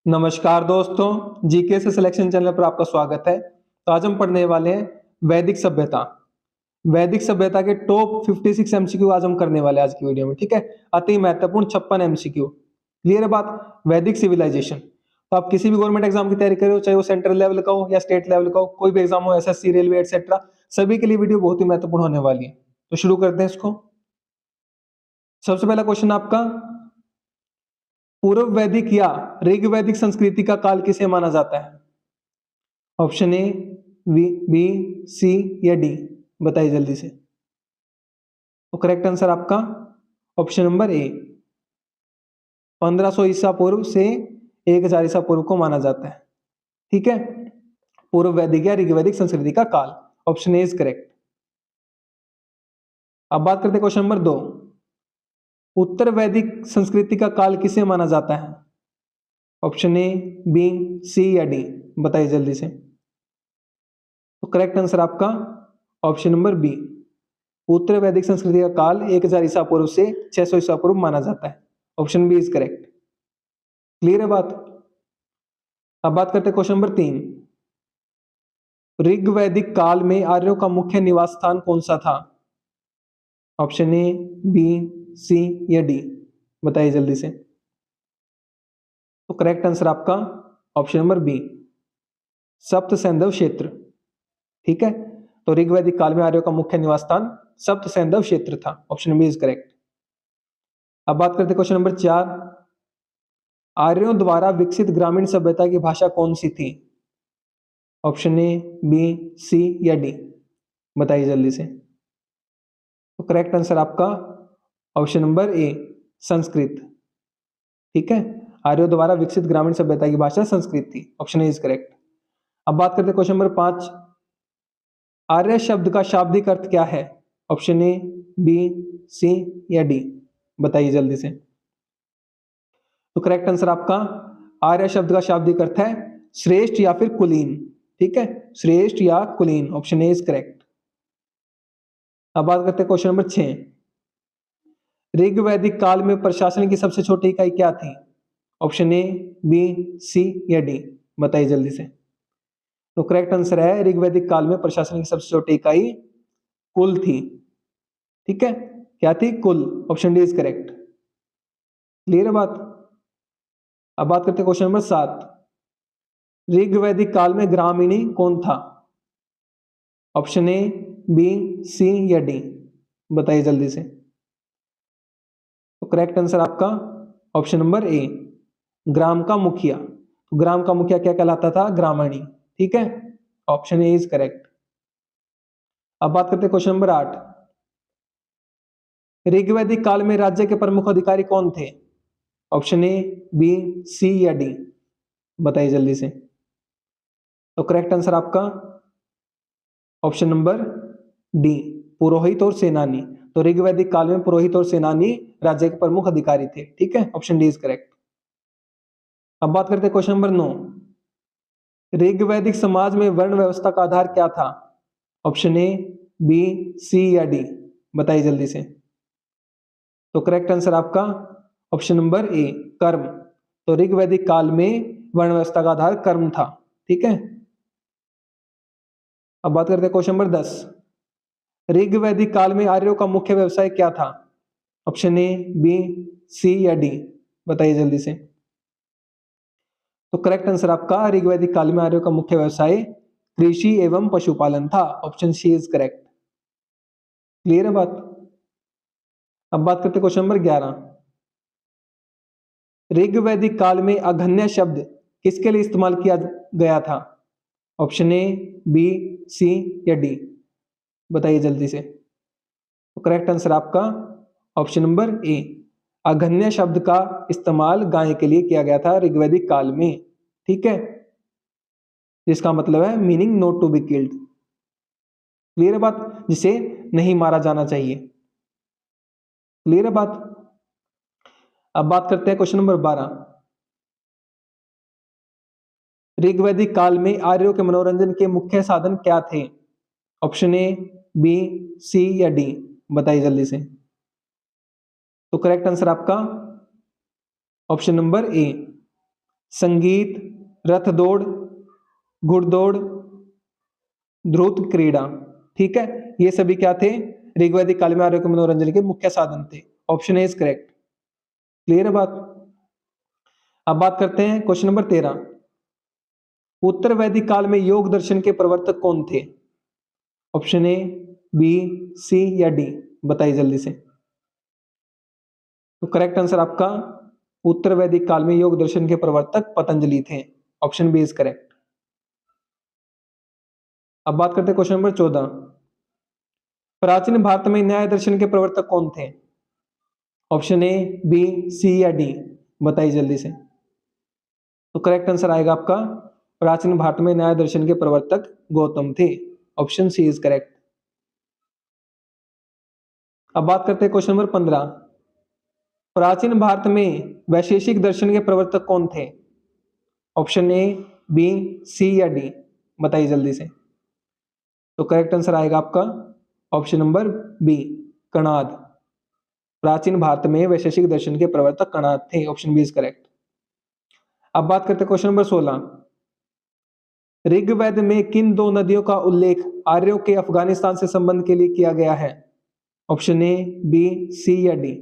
नमस्कार दोस्तों, जीके से सिलेक्शन चैनल पर आपका स्वागत है। तो आज हम पढ़ने वाले हैं वैदिक सभ्यता। वैदिक सभ्यता के टॉप 56 एमसीक्यू आज हम करने वाले हैं आज की वीडियो में। ठीक है, अति महत्वपूर्ण 56 एमसीक्यू। क्लियर है बात। वैदिक सिविलाइजेशन। तो आप किसी भी गवर्नमेंट एग्जाम की तैयारी कर रहे हो, चाहे वो सेंट्रल लेवल का हो या स्टेट लेवल का हो, कोई भी एग्जाम हो, एसएससी, रेलवे एक्सेट्रा, सभी के लिए वीडियो बहुत ही महत्वपूर्ण होने वाली है। तो शुरू करते हैं इसको। सबसे पहला क्वेश्चन आपका, पूर्व वैदिक या ऋग वैदिक संस्कृति का काल किसे माना जाता है? ऑप्शन ए, बी, सी या डी, बताइए जल्दी से। तो करेक्ट आंसर आपका ऑप्शन नंबर ए, 1500 ईसा पूर्व से 1000 ईसा पूर्व को माना जाता है। ठीक है, पूर्व वैदिक या ऋग वैदिक संस्कृति का काल। Option A is correct. अब बात करते हैं क्वेश्चन नंबर 2, उत्तर वैदिक संस्कृति का काल किसे माना जाता है? ऑप्शन ए, बी, सी या डी, बताइए जल्दी से। तो करेक्ट आंसर आपका ऑप्शन नंबर बी, उत्तर वैदिक संस्कृति का काल 1000 ईसा पूर्व से 600 ईसा पूर्व माना जाता है। Option B is correct. Clear है बात। अब बात करते हैं क्वेश्चन नंबर 3, ऋग वैदिक काल में आर्यों का मुख्य निवास स्थान कौन सा था? ऑप्शन ए, बी, सी या डी, बताइए जल्दी से। तो करेक्ट आंसर आपका ऑप्शन नंबर बी, सप्त सैंधव क्षेत्र। ठीक है, तो ऋग वैदिक काल में आर्यों का मुख्य निवास स्थान सप्त सैंधव क्षेत्र था। Option B is correct. अब बात करते हैं क्वेश्चन नंबर 4, आर्यों द्वारा विकसित ग्रामीण सभ्यता की भाषा कौन सी थी? ऑप्शन ए, बी, सी या डी, बताइए जल्दी से। तो करेक्ट आंसर आपका ऑप्शन नंबर ए, संस्कृत। ठीक है, आर्यों द्वारा विकसित ग्रामीण सभ्यता की भाषा संस्कृत थी। Option A is correct. अब बात करते हैं क्वेश्चन नंबर 5, आर्य शब्द का शाब्दिक अर्थ क्या है? ऑप्शन ए, बी, सी या डी, बताइए जल्दी से। तो करेक्ट आंसर आपका आर्य शब्द का शाब्दिक अर्थ है श्रेष्ठ या फिर कुलीन। ठीक है, श्रेष्ठ या कुलीन। Option A is correct. अब बात करते हैं क्वेश्चन नंबर 6, ऋग वैदिक काल में प्रशासन की सबसे छोटी इकाई क्या थी? ऑप्शन ए, बी, सी या डी, बताइए जल्दी से। तो करेक्ट आंसर है, ऋग वैदिक काल में प्रशासन की सबसे छोटी इकाई कुल थी। ठीक है, क्या थी? कुल। Option D is correct. Clear है बात। अब बात करते हैं क्वेश्चन नंबर 7, ऋग वैदिक काल में ग्रामीणी कौन था? ऑप्शन ए, बी, सी या डी, बताइए जल्दी से। तो करेक्ट आंसर आपका ऑप्शन नंबर ए, ग्राम का मुखिया। तो ग्राम का मुखिया क्या कहलाता था? ग्रामणी। ठीक है, ऑप्शन ए इज करेक्ट। अब बात करते हैं क्वेश्चन नंबर 8, ऋग वैदिक काल में राज्य के प्रमुख अधिकारी कौन थे? ऑप्शन ए, बी, सी या डी, बताइए जल्दी से। तो करेक्ट आंसर आपका ऑप्शन नंबर डी, पुरोहित और सेनानी। तो ऋग वैदिक काल में पुरोहित और सेनानी राज्य के प्रमुख अधिकारी थे। ठीक है, ऑप्शन डी इज करेक्ट। अब बात करते हैं क्वेश्चन नंबर 9, ऋग वैदिक समाज में वर्ण व्यवस्था का आधार क्या था? ऑप्शन ए, बी, सी या डी, बताइए जल्दी से। तो करेक्ट आंसर आपका ऑप्शन नंबर ए, कर्म। तो ऋग वैदिक काल में वर्ण व्यवस्था का आधार कर्म था। ठीक है। अब बात करते हैं क्वेश्चन नंबर 10, ऋग वैदिक काल में आर्यों का मुख्य व्यवसाय क्या था? ऑप्शन ए, बी, सी या डी, बताइए जल्दी से। तो करेक्ट आंसर आपका ऋग वैदिक काल में आर्यों का मुख्य व्यवसाय कृषि एवं पशुपालन था। Option C is correct. Clear है बात। अब बात करते हैं क्वेश्चन नंबर 11, ऋग वैदिक काल में अघन्य शब्द किसके लिए इस्तेमाल किया गया था? ऑप्शन ए, बी, सी या डी, बताइए जल्दी से। तो करेक्ट आंसर आपका ऑप्शन नंबर ए, अघन्य शब्द का इस्तेमाल गाय के लिए किया गया था ऋग्वैदिक काल में। ठीक है, जिसका मतलब है meaning not to be killed. Clear है बात, जिसे नहीं मारा जाना चाहिए। क्लियर है बात। अब बात करते हैं क्वेश्चन नंबर 12, ऋग्वैदिक काल में आर्यों के मनोरंजन के मुख्य साधन क्या थे? ऑप्शन ए, बी, सी या डी, बताइए जल्दी से। तो करेक्ट आंसर आपका ऑप्शन नंबर ए, संगीत, रथ दौड़, घुड़दौड़, ध्रुव क्रीड़ा। ठीक है, ये सभी क्या थे? ऋग्वैदिक काल में आरोग्य मनोरंजन के मुख्य साधन थे। Option A is correct. Clear है बात? अब बात करते हैं क्वेश्चन नंबर 13। उत्तर वैदिक काल में योग दर्शन के प्रवर्तक कौन थे? ऑप्शन ए, बी, सी या डी, बताइए जल्दी से। तो करेक्ट आंसर आपका उत्तर वैदिक काल में योग दर्शन के प्रवर्तक पतंजलि थे। Option B is correct. अब बात करते हैं क्वेश्चन नंबर 14। प्राचीन भारत में न्याय दर्शन के प्रवर्तक कौन थे? ऑप्शन ए, बी, सी या डी, बताइए जल्दी से। तो करेक्ट आंसर आएगा आपका प्राचीन भारत में न्याय दर्शन के प्रवर्तक गौतम थे। Option C is correct. अब बात करते हैं क्वेश्चन नंबर 15। प्राचीन भारत में वैशेषिक दर्शन के प्रवर्तक कौन थे? ऑप्शन ए, बी, सी या डी, बताइए जल्दी से। तो करेक्ट आंसर आएगा आपका ऑप्शन नंबर बी, कणाद। प्राचीन भारत में वैशेषिक दर्शन के प्रवर्तक कणाद थे। Option B is correct. अब बात करते हैं क्वेश्चन नंबर 16। ऋग्वेद में किन दो नदियों का उल्लेख आर्यों के अफगानिस्तान से संबंध के लिए किया गया है? ऑप्शन ए, बी, सी या डी,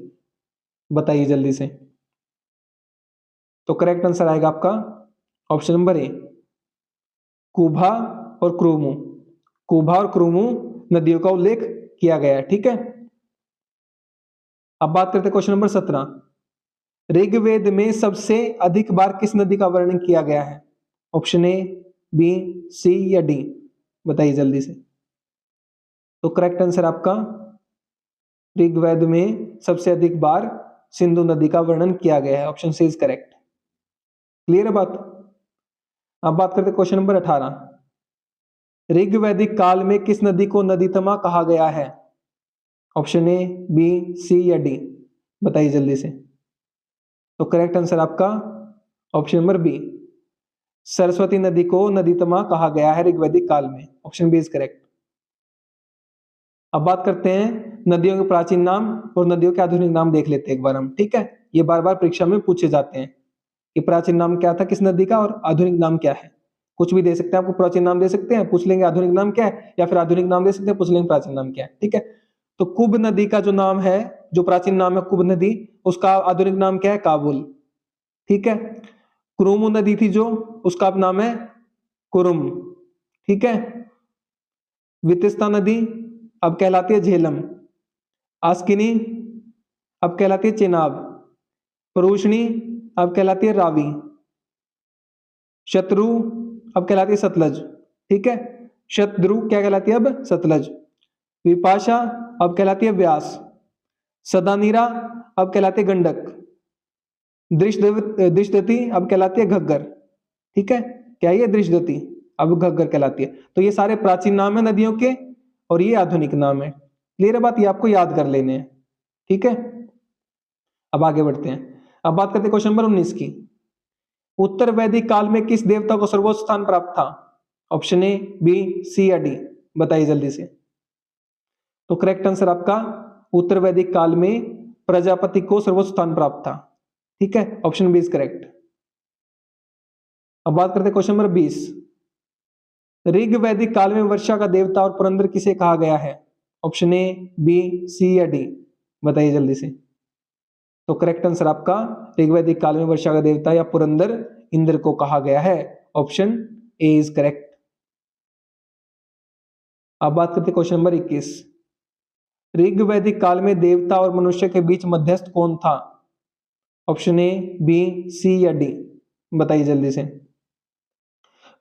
बताइए जल्दी से। तो करेक्ट आंसर आएगा आपका ऑप्शन नंबर ए, कुभा और क्रुमु। कुभा और क्रुमु नदियों का उल्लेख किया गया है। ठीक है, अब बात करते हैं क्वेश्चन नंबर 17। ऋग्वेद में सबसे अधिक बार किस नदी का वर्णन किया गया है? ऑप्शन ए, बी, सी या डी, बताइए जल्दी से। तो करेक्ट आंसर आपका ऋग्वेद में सबसे अधिक बार सिंधु नदी का वर्णन किया गया है। Option C is correct. Clear है बात? अब बात करते हैं क्वेश्चन नंबर 18। ऋग्वैदिक काल में किस नदी को नदीतमा कहा गया है? ऑप्शन ए, बी, सी या डी, बताइए जल्दी से। तो करेक्ट आंसर आपका ऑप्शन नंबर बी, सरस्वती नदी को नदीतमा कहा गया है ऋग्वैदिक काल में। Option B is correct. अब बात करते हैं नदियों के प्राचीन नाम और नदियों के आधुनिक नाम देख लेते हैं एक बार हम। ठीक है, ये बार बार परीक्षा में पूछे जाते हैं कि प्राचीन नाम क्या था किस नदी का और आधुनिक नाम क्या है। कुछ भी दे सकते हैं, आपको प्राचीन नाम दे सकते हैं, पूछ लेंगे आधुनिक नाम क्या है, या फिर आधुनिक नाम दे सकते हैं, पूछ लेंगे प्राचीन नाम क्या है। ठीक है, तो कुब नदी का जो नाम है, जो प्राचीन नाम है कुब नदी, उसका आधुनिक नाम क्या है? काबुल। ठीक है, कुरुमु नदी थी जो, उसका नाम है कुरुम। ठीक है, वितस्ता नदी अब कहलाती है झेलम। आस्किनी अब कहलाती है चेनाब। परूषणी अब कहलाती है रावी। शत्रु अब कहलाती है सतलज। ठीक है, शतद्रु क्या कहलाती है अब? सतलज। विपाशा अब कहलाती है व्यास। सदानीरा अब कहलाती है गंडक। दृष्टदती अब कहलाती है घग्गर। ठीक है, क्या ये दृष्टदती अब घग्गर कहलाती है। तो ये सारे प्राचीन नाम है नदियों के और ये आधुनिक नाम है। क्लियर है बात? ये आपको याद कर लेने हैं। ठीक है, अब आगे बढ़ते हैं। अब बात करते हैं क्वेश्चन नंबर 19 की। उत्तर वैदिक काल में किस देवता को सर्वोच्च स्थान प्राप्त था? ऑप्शन ए, बी, सी या डी, बताइए जल्दी से। तो करेक्ट आंसर आपका उत्तर वैदिक काल में प्रजापति को सर्वोच्च स्थान प्राप्त था। ठीक है, ऑप्शन बी इज करेक्ट। अब बात करते हैं क्वेश्चन नंबर 20। ऋग वैदिक काल में वर्षा का देवता और पुरंदर किसे कहा गया है? ऑप्शन ए, बी, सी या डी, बताइए जल्दी से। तो करेक्ट आंसर आपका ऋग्वैदिक काल में वर्षा का देवता या पुरंदर इंद्र को कहा गया है। Option A is correct. अब बात करते हैं क्वेश्चन नंबर 21। ऋग्वैदिक काल में देवता और मनुष्य के बीच मध्यस्थ कौन था? ऑप्शन ए, बी, सी या डी, बताइए जल्दी से।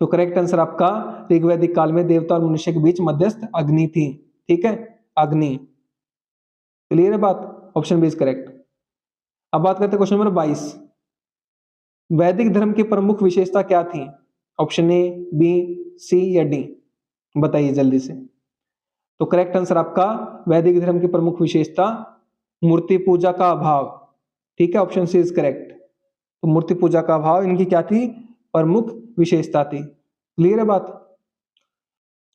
तो करेक्ट आंसर आपका ऋग्वैदिक काल में देवता और मनुष्य के बीच मध्यस्थ अग्नि थी। ठीक है, अग्नि। क्लियर है बात? Option B is correct. अब बात करते हैं क्वेश्चन नंबर 22। वैदिक धर्म की प्रमुख विशेषता क्या थी? ऑप्शन ए, बी, सी या डी, बताइए जल्दी से। तो करेक्ट आंसर आपका वैदिक धर्म की प्रमुख विशेषता मूर्ति पूजा का अभाव। ठीक है, ऑप्शन सी इज करेक्ट। तो मूर्ति पूजा का अभाव इनकी क्या थी? प्रमुख विशेषता थी। क्लियर है बात?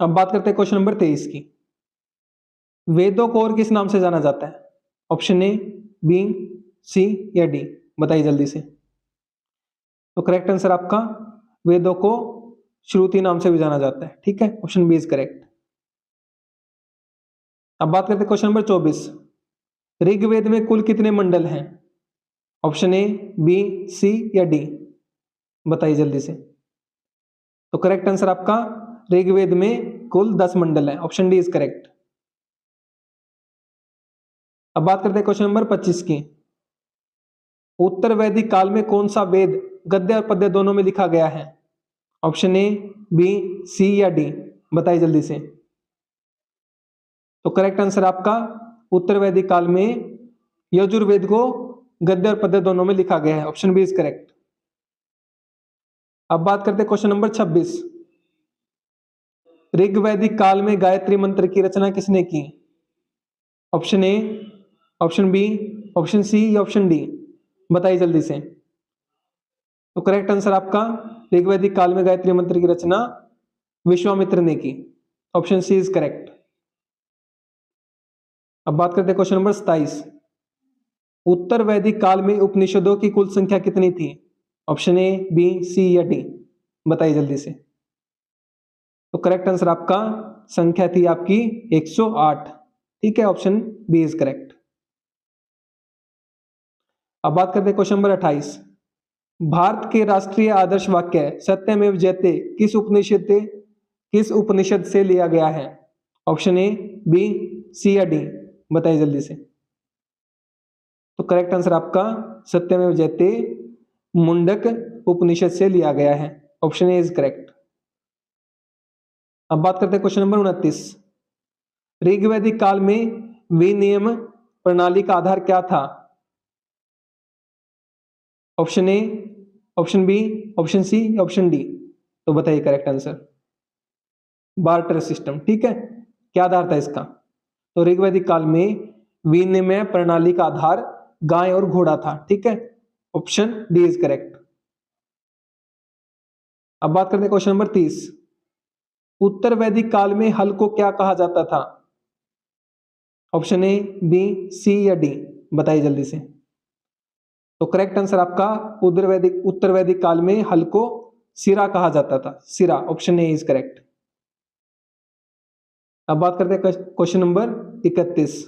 अब बात करते हैं क्वेश्चन नंबर 23 की। वेदों को और किस नाम से जाना जाता है? ऑप्शन ए, बी, सी या डी, बताइए जल्दी से। तो करेक्ट आंसर आपका वेदों को श्रुति नाम से भी जाना जाता है। ठीक है, ऑप्शन बी इज करेक्ट। अब बात करते हैं क्वेश्चन नंबर 24। ऋग्वेद में कुल कितने मंडल हैं? ऑप्शन ए, बी, सी या डी, बताइए जल्दी से। तो करेक्ट आंसर आपका ऋग्वेद में कुल 10 मंडल है, ऑप्शन डी इज करेक्ट। अब बात करते हैं क्वेश्चन नंबर 25 की। उत्तर वैदिक काल में कौन सा वेद गद्य और पद्य दोनों में लिखा गया है? ऑप्शन ए, बी, सी या डी, बताइए जल्दी से। तो करेक्ट आंसर आपका उत्तर वैदिक काल में यजुर्वेद को गद्य और पद्य दोनों में लिखा गया है, ऑप्शन बी इज करेक्ट। अब बात करते हैं क्वेश्चन नंबर 26। ऋग्वैदिक काल में गायत्री मंत्र की रचना किसने की? Option A, option B, option C या ऑप्शन डी, बताइए जल्दी से। तो करेक्ट आंसर आपका ऋग्वैदिक काल में गायत्री मंत्र की रचना विश्वामित्र ने की, ऑप्शन सी इज करेक्ट। अब बात करते हैं क्वेश्चन नंबर 27। उत्तर वैदिक काल में उपनिषदों की कुल संख्या कितनी थी? ऑप्शन ए, बी, सी या डी, बताइए जल्दी से। तो करेक्ट आंसर आपका संख्या थी आपकी 108। ठीक है, ऑप्शन बी इज करेक्ट। अब बात करते हैं क्वेश्चन नंबर 28। भारत के राष्ट्रीय आदर्श वाक्य सत्यमेव जयते किस उपनिषद से लिया गया है? ऑप्शन ए, बी, सी या डी, बताइए जल्दी से। तो करेक्ट आंसर आपका सत्यमेव जयते मुंडक उपनिषद से लिया गया है, ऑप्शन ए इज करेक्ट। अब बात करते हैं क्वेश्चन नंबर 29। ऋग्वैदिक काल में विनियम प्रणाली का आधार क्या था? Option A, option B, option C, option D, तो बताइए करेक्ट आंसर। Barter system. ठीक है, क्या आधार था इसका? तो ऋग्वैदिक काल में विनिमय प्रणाली का आधार गाय और घोड़ा था। ठीक है, ऑप्शन डी इज करेक्ट। अब बात करते हैं क्वेश्चन नंबर 30। उत्तर वैदिक काल में हल को क्या कहा जाता था? ऑप्शन ए, बी, सी या डी, बताइए जल्दी से। तो करेक्ट आंसर आपका उत्तर वैदिक काल में हल को सिरा कहा जाता था, सिरा, ऑप्शन ए इज करेक्ट। अब बात करते हैं क्वेश्चन नंबर 31।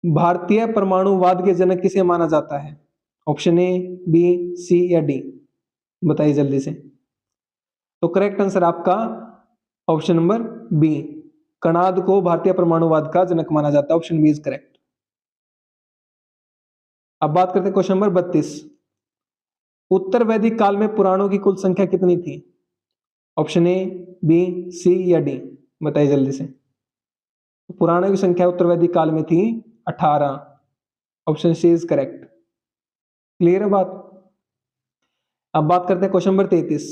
भारतीय परमाणुवाद के जनक किसे माना जाता है? ऑप्शन ए, बी, सी या डी, बताइए जल्दी से। तो करेक्ट आंसर आपका ऑप्शन नंबर बी, कणाद को भारतीय परमाणुवाद का जनक माना जाता है, ऑप्शन बी इज करेक्ट। अब बात करते हैं क्वेश्चन नंबर 32। उत्तर वैदिक काल में पुराणों की कुल संख्या कितनी थी? ऑप्शन ए, बी, सी या डी, बताइए जल्दी से। तो पुराणों की संख्या उत्तर वैदिक काल में थी 18, option C is correct. Clear है बात? अब बात करते हैं क्वेश्चन नंबर 33।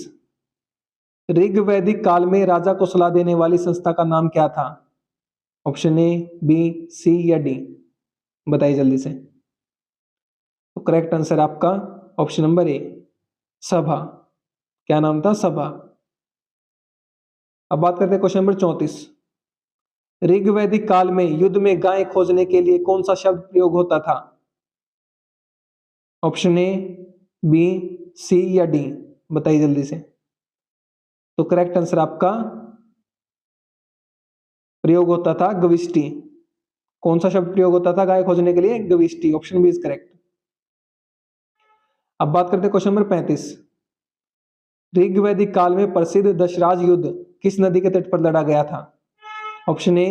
ऋग्वैदिक काल में राजा को सलाह देने वाली संस्था का नाम क्या था? ऑप्शन ए, बी, सी या डी, बताइए जल्दी से। तो करेक्ट आंसर आपका ऑप्शन नंबर ए, सभा। क्या नाम था? सभा। अब बात करते हैं क्वेश्चन नंबर 34। ऋग्वैदिक काल में युद्ध में गाय खोजने के लिए कौन सा शब्द प्रयोग होता था? ऑप्शन ए, बी, सी या डी, बताइए जल्दी से। तो करेक्ट आंसर आपका प्रयोग होता था गविष्टि। कौन सा शब्द प्रयोग होता था गाय खोजने के लिए? गविष्टि, ऑप्शन बी इज करेक्ट। अब बात करते हैं क्वेश्चन नंबर 35। ऋग्वैदिक काल में प्रसिद्ध दशराज युद्ध किस नदी के तट पर लड़ा गया था? ऑप्शन ए,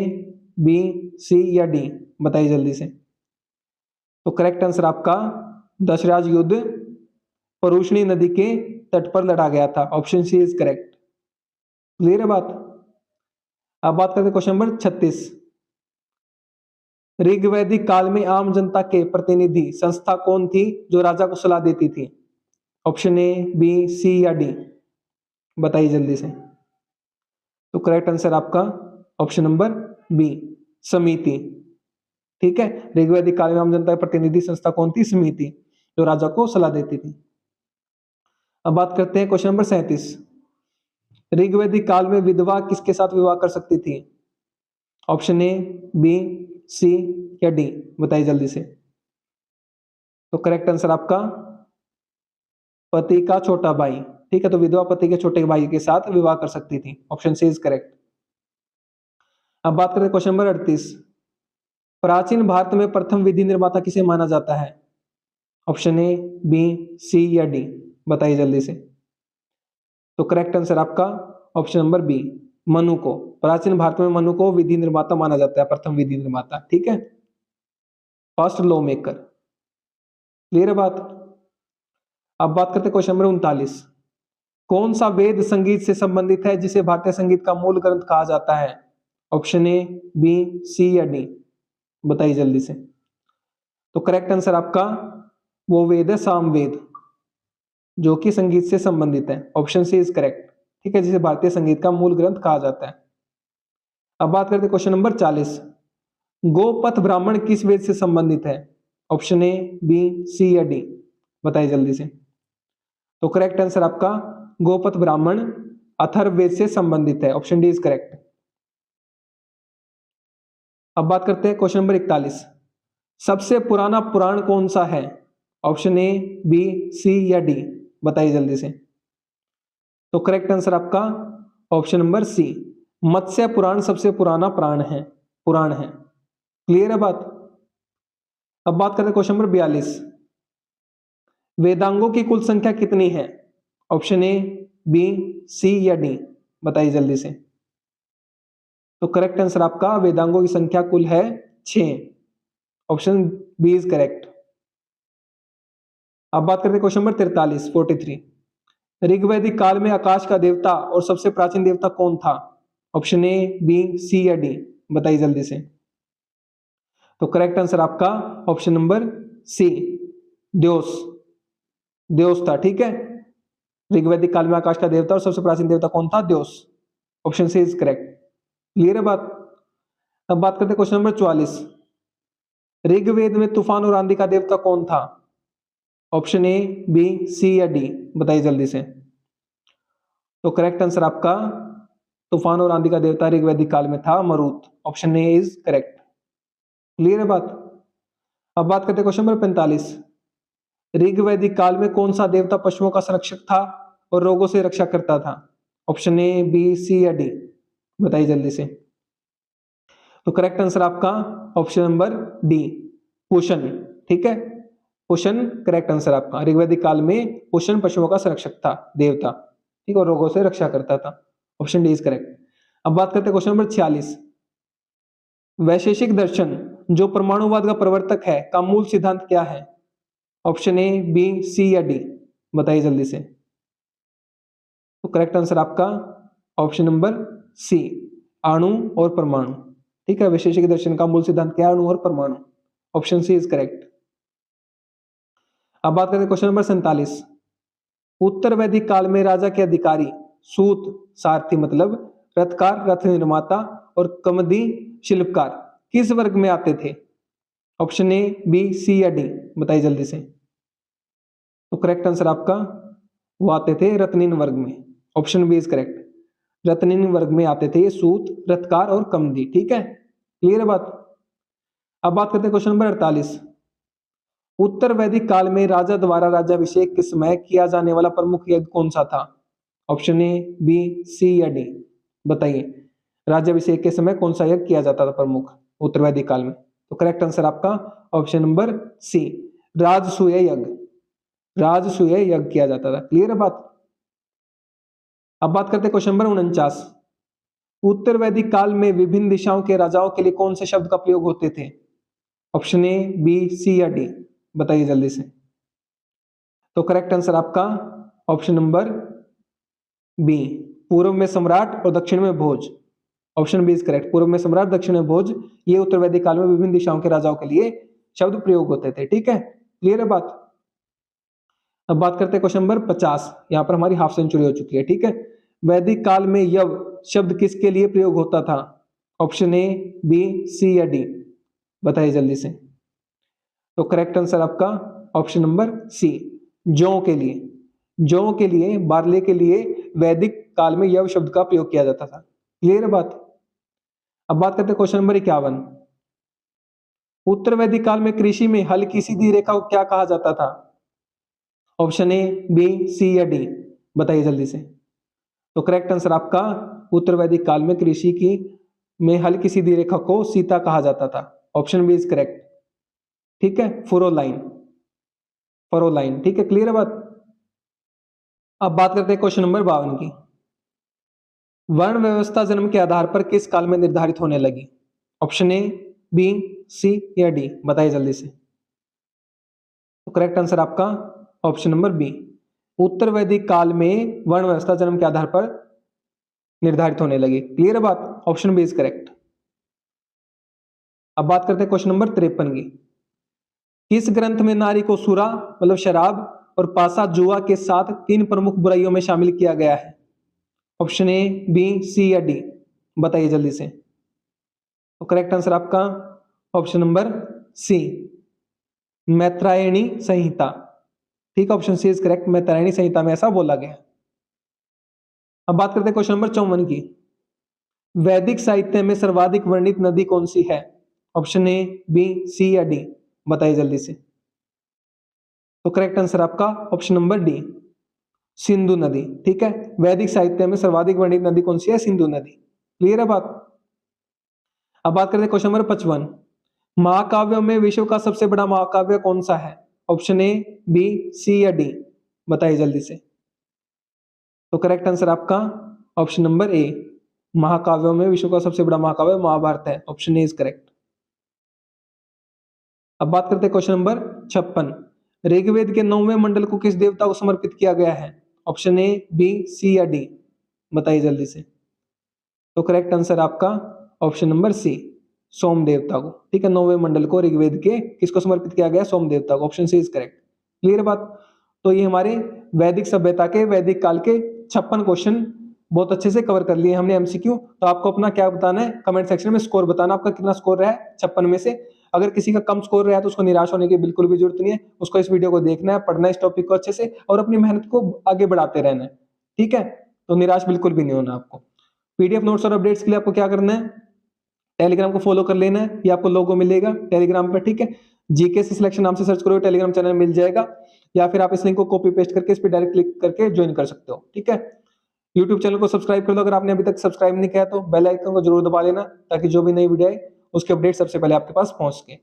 बी, सी या डी, बताइए जल्दी से। तो करेक्ट आंसर आपका दशराज युद्ध परुष्णी नदी के तट पर लड़ा गया था, option C is correct. Clear है बात? अब बात करते हैं क्वेश्चन नंबर 36। ऋग्वैदिक काल में आम जनता के प्रतिनिधि संस्था कौन थी जो राजा को सलाह देती थी? ऑप्शन ए, बी, सी या डी, बताइए जल्दी से। तो करेक्ट आंसर आपका ऑप्शन नंबर बी, समिति। ठीक है, ऋग्वैदिक काल में आम जनता के प्रतिनिधि संस्था कौन थी? समिति, जो राजा को सलाह देती थी। अब बात करते हैं क्वेश्चन नंबर 37। ऋग्वैदिक काल में विधवा किसके साथ विवाह कर सकती थी? ऑप्शन ए, बी, सी या डी, बताइए जल्दी से। तो करेक्ट आंसर आपका पति का छोटा भाई, ठीक है, तो विधवा पति के छोटे भाई के साथ विवाह कर सकती थी। Option C is correct. अब बात करते हैं क्वेश्चन नंबर 38। प्राचीन भारत में प्रथम विधि निर्माता किसे माना जाता है? ऑप्शन ए, बी, सी या डी, बताइए जल्दी से। तो करेक्ट आंसर आपका ऑप्शन नंबर बी, मनु को। प्राचीन भारत में मनु को विधि निर्माता माना जाता है, प्रथम विधि निर्माता, ठीक है, फर्स्ट लॉ मेकर। क्लियर है बात? अब बात करते हैं क्वेश्चन नंबर 39। कौन सा वेद संगीत से संबंधित है जिसे भारतीय संगीत का मूल ग्रंथ कहा जाता है? ऑप्शन ए, बी, सी या डी, बताइए जल्दी से। तो करेक्ट आंसर आपका वो वेद है सामवेद, जो कि संगीत से संबंधित है। ऑप्शन सी इज करेक्ट, ठीक है, जिसे भारतीय संगीत का मूल ग्रंथ कहा जाता है। अब बात करते हैं क्वेश्चन नंबर 40। गोपथ ब्राह्मण किस वेद से संबंधित है? ऑप्शन ए, बी, सी या डी, बताइए जल्दी से। तो करेक्ट आंसर आपका गोपथ ब्राह्मण अथर्ववेद से संबंधित है। Option D is correct. अब बात करते हैं क्वेश्चन नंबर 41। सबसे पुराना पुराण कौन सा है? ऑप्शन ए, बी, सी या डी, बताइए जल्दी से। तो करेक्ट आंसर आपका ऑप्शन नंबर सी, मत्स्य पुराण सबसे पुराना पुराण है। क्लियर है बात? अब बात करते हैं क्वेश्चन नंबर 42। वेदांगों की कुल संख्या कितनी है? ऑप्शन ए, बी, सी या डी, बताइए जल्दी से। तो करेक्ट आंसर आपका वेदांगों की संख्या कुल है 6। Option B is correct. अब बात करते हैं क्वेश्चन नंबर 43। ऋग्वैदिक काल में आकाश का देवता और सबसे प्राचीन देवता कौन था? ऑप्शन ए, बी, सी या डी, बताइए जल्दी से। तो करेक्ट आंसर आपका ऑप्शन नंबर सी, द्योस था, ठीक है। ऋग्वैदिक काल में आकाश का देवता और सबसे प्राचीन देवता कौन था? Dyaus. Option C is correct. Clear है बात? अब बात करते हैं क्वेश्चन नंबर 44। ऋग्वेद में तूफान और आंधी का देवता कौन था? ऑप्शन ए, बी, सी या डी, बताइए जल्दी से। तो करेक्ट आंसर आपका तूफान और आंधी का देवता ऋग्वैदिक काल में था Marut. Option A is correct. Clear है बात? अब बात करते हैं क्वेश्चन नंबर 45। ऋग्वैदिक काल में कौन सा देवता पशुओं का संरक्षक था और रोगों से रक्षा करता था? ऑप्शन ए, बी, सी या डी, बताइए जल्दी से। तो करेक्ट आंसर आपका ऑप्शन नंबर डी, पुशन, ठीक है, पुशन करेक्ट आंसर आपका। ऋग्वैदिक काल में पुशन पशुओं का संरक्षक था, देवता, ठीक, और रोगों से रक्षा करता था। Option D is correct. अब बात करते हैं क्वेश्चन नंबर 46। वैशेषिक दर्शन जो परमाणुवाद का प्रवर्तक है का मूल सिद्धांत क्या है? ऑप्शन ए, बी, सी या डी, बताइए जल्दी से। तो करेक्ट आंसर आपका ऑप्शन नंबर सी, अणु और परमाणु, ठीक है। वैशेषिक दर्शन का मूल सिद्धांत क्या है? अणु और परमाणु। Option C is correct. अब बात करते हैं क्वेश्चन नंबर 47। उत्तर वैदिक काल में राजा के अधिकारी सूत सारथी मतलब रथकार, रथ निर्माता और कमदी शिल्पकार किस वर्ग में आते थे? ऑप्शन ए, बी, सी या डी, बताइए जल्दी से। तो करेक्ट आंसर आपका वो आते थे रत्निन वर्ग में। Option B is correct. रत्निन वर्ग में आते थे ये सूत, रथकार और कमदी, ठीक है। क्लियर है बात? अब बात करते हैं क्वेश्चन नंबर 48। उत्तर वैदिक काल में राजा द्वारा राज्याभिषेक के समय किया जाने वाला प्रमुख यज्ञ कौन सा था? ऑप्शन ए, बी, सी या डी, बताइए। राज्याभिषेक के समय कौन सा यज्ञ किया जाता था प्रमुख उत्तर वैदिक काल में? तो करेक्ट आंसर आपका ऑप्शन नंबर सी, राजसूय यज्ञ। राजसूय यज्ञ किया जाता था। क्लियर है बात? अब बात करते हैं क्वेश्चन नंबर 49। उत्तर वैदिक काल में विभिन्न दिशाओं के राजाओं के लिए कौन से शब्द का प्रयोग होते थे? ऑप्शन ए, बी, सी या डी, बताइए जल्दी से। तो करेक्ट आंसर आपका ऑप्शन नंबर बी, पूर्व में सम्राट और दक्षिण में भोज। Option B is correct. पूर्व में सम्राट, दक्षिण में भोज, ये उत्तर वैदिक काल में विभिन्न दिशाओं के राजाओं के लिए शब्द प्रयोग होते थे, ठीक है। क्लियर है बात? अब बात करते हैं क्वेश्चन नंबर 50। यहां पर हमारी हाफ सेंचुरी हो चुकी है, ठीक है। वैदिक काल में यव शब्द किसके लिए प्रयोग होता था? ऑप्शन ए, बी, सी या डी, बताइए जल्दी से। तो करेक्ट आंसर आपका ऑप्शन नंबर सी, जौ के लिए। जौ के लिए, बार्ले के लिए वैदिक काल में यव शब्द का प्रयोग किया जाता था। क्लियर है बात? अब बात करते हैं क्वेश्चन नंबर 51। उत्तर वैदिक काल में कृषि में हल की सीधी रेखा को क्या कहा जाता था? ऑप्शन ए, बी, सी या डी, बताइए जल्दी से। तो करेक्ट आंसर आपका उत्तर वैदिक काल में कृषि की में हल्की सीधी रेखा को सीता कहा जाता था। Option B is correct. ठीक है, फुरो लाइन, फरो लाइन। ठीक है, क्लियर है बात। अब बात करते हैं क्वेश्चन नंबर 52 की। वर्ण व्यवस्था जन्म के आधार पर किस काल में निर्धारित होने लगी? ऑप्शन ए, बी, सी या डी, बताइए जल्दी से। तो करेक्ट आंसर आपका ऑप्शन नंबर बी, उत्तर वैदिक काल में वर्ण व्यवस्था जन्म के आधार पर निर्धारित होने लगी। क्लियर है बात, ऑप्शन बी इज करेक्ट। अब बात करते हैं क्वेश्चन नंबर 53 की। किस ग्रंथ में नारी को सुरा मतलब शराब और पासा जुआ के साथ 3 प्रमुख बुराइयों में शामिल किया गया है? ऑप्शन ए, बी, सी या डी, बताइए जल्दी से। तो करेक्ट आंसर आपका option number C, Maitrayani Samhita. ठीक, option C is correct, Maitrayani Samhita में ऐसा बोला गया। अब बात करते हैं क्वेश्चन नंबर 54 की। वैदिक साहित्य में सर्वाधिक वर्णित नदी कौन सी है? ऑप्शन ए, बी, सी या डी, बताइए जल्दी से। तो करेक्ट आंसर आपका ऑप्शन नंबर डी, सिंधु नदी। ठीक है, वैदिक साहित्य में सर्वाधिक वर्णित नदी कौन सी है? सिंधु नदी। क्लियर है बात। अब बात करते हैं क्वेश्चन नंबर 55। महाकाव्यों में विश्व का सबसे बड़ा महाकाव्य कौन सा है? ऑप्शन ए, बी, सी या डी, बताइए जल्दी से। तो करेक्ट आंसर आपका ऑप्शन नंबर ए, महाकाव्यों में विश्व का सबसे बड़ा महाकाव्य महाभारत है। Option A is correct. अब बात करते हैं क्वेश्चन नंबर 56। ऋग्वेद के 9वें मंडल को किस देवता को समर्पित किया गया है? ऑप्शन ए, बी, सी या डी, बताइए जल्दी से। तो करेक्ट आंसर आपका ऑप्शन नंबर सी, सोम देवता को। ठीक है, 9वें मंडल को ऋग्वेद के किसको समर्पित किया गया? सोम देवता को। Option C is correct. Clear बात। तो ये हमारे वैदिक सभ्यता के वैदिक काल के 56 क्वेश्चन बहुत अच्छे से कवर कर लिए हमने एमसीक्यू। तो आपको अपना क्या बताना है, कमेंट सेक्शन में स्कोर बताना, आपका कितना स्कोर रहा है 56 में से। अगर किसी का कम स्कोर रहा है तो उसको निराश होने की बिल्कुल भी जरूरत नहीं है, उसको इस वीडियो को देखना है, पढ़ना है इस टॉपिक को अच्छे से और अपनी मेहनत को आगे बढ़ाते रहना है। ठीक है, तो निराश बिल्कुल भी नहीं होना आपको। पीडीएफ नोट्स और अपडेट्स के लिए आपको क्या करना है, टेलीग्राम को फॉलो कर लेना है, ये आपको लोगो मिलेगा टेलीग्राम पर। ठीक है, जीके से सिलेक्शन नाम से सर्च करो, टेलीग्राम चैनल मिल जाएगा, या फिर आप इस लिंक को कॉपी पेस्ट करके इस पर डायरेक्ट क्लिक करके ज्वाइन कर सकते हो। ठीक है, यूट्यूब चैनल को सब्सक्राइब कर दो, अगर आपने अभी तक सब्सक्राइब नहीं किया तो बेल आइकन को जरूर दबा लेना, ताकि जो भी नई वीडियो आए उसके अपडेट सबसे पहले आपके पास पहुंच के।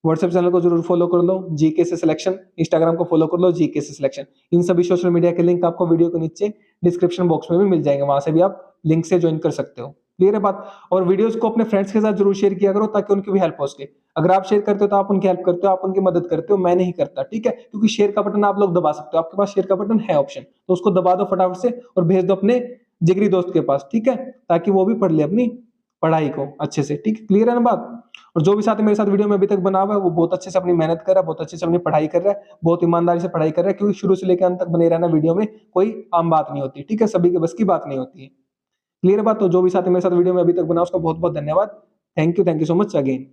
व्हाट्सएप चैनल को जरूर फॉलो कर लो, जीके से सिलेक्शन। इंस्टाग्राम को फॉलो कर लो, जीके से सिलेक्शन। इन सभी सोशल मीडिया के लिंक आपको वीडियो के नीचे डिस्क्रिप्शन बॉक्स में भी मिल जाएंगे, वहां से भी आप लिंक से ज्वाइन कर सकते हो। क्लियर है बात। और वीडियोस को अपने फ्रेंड्स के साथ जरूर शेयर किया करो, ताकि उनकी भी हेल्प हो सके। अगर आप शेयर करते हो तो आप उनकी हेल्प करते हो, आप उनकी मदद करते हो, मैं नहीं करता। ठीक है, क्योंकि शेयर का बटन आप लोग दबा सकते हो, आपके पास शेयर का बटन है ऑप्शन, तो उसको दबा दो फटाफट से और भेज दो अपने जिगरी दोस्त के पास। ठीक है, ताकि वो भी पढ़ ले अपनी पढ़ाई को अच्छे से। ठीक, क्लियर है ना बात। और जो भी साथ मेरे साथ वीडियो में अभी तक बना हुआ है वो बहुत अच्छे से अपनी मेहनत कर रहा है, बहुत अच्छे से अपनी पढ़ाई कर रहा है, बहुत ईमानदारी से पढ़ाई कर रहा है, क्योंकि शुरू से लेकर अंत तक बने रहना वीडियो में कोई आम बात नहीं होती। ठीक है, सभी के बस की बात नहीं होती है। क्लियर बात। तो जो भी साथी मेरे साथ वीडियो में अभी तक बना उसका बहुत बहुत धन्यवाद। Thank you so much again.